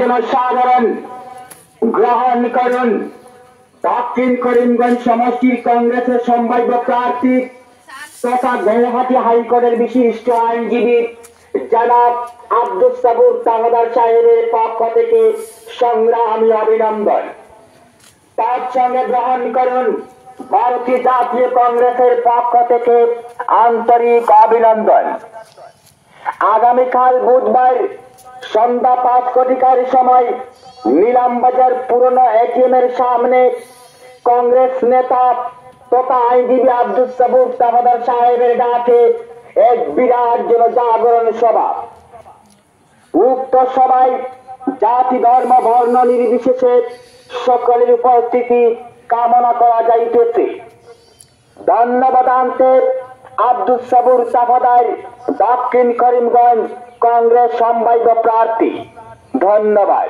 জনসাধারণ গ্রহণ করুন দক্ষিণ করিমগঞ্জ সমষ্টির কংগ্রেসের সম্ভাব্য প্রার্থী তথা গৌহাটি হাইকোর্টের বিশিষ্ট আইনজীবী জনাব আব্দুস সাবুর তাওয়াদার সাহেবের পক্ষ থেকে সংগ্রামী অভিনন্দন। তার সঙ্গে গ্রহণ করুন ভারতীয় জাতীয় কংগ্রেসের পক্ষ থেকে আন্তরিক অভিনন্দন। আগামীকাল বুধবার সন্ধ্যা 5:00 সময় নিলামবাজার পুরনো এটিএম এর সামনে কংগ্রেস নেতা তথা আইনজীবী আব্দুস সাবুর তাওয়াদার সাহেবের ডাকে এক বিরাট জনজাগরণ সভা। উক্ত সভায় জাতি ধর্ম বর্ণ নির্বিশেষে সকলের উপস্থিতি কামনা করা যাইতেছে। ধন্যবাদ আনতে আব্দুস সাবুর তাওয়াদার দক্ষিণ করিমগঞ্জ কংগ্রেস সম্ভাব্য প্রার্থী। ধন্যবাদ।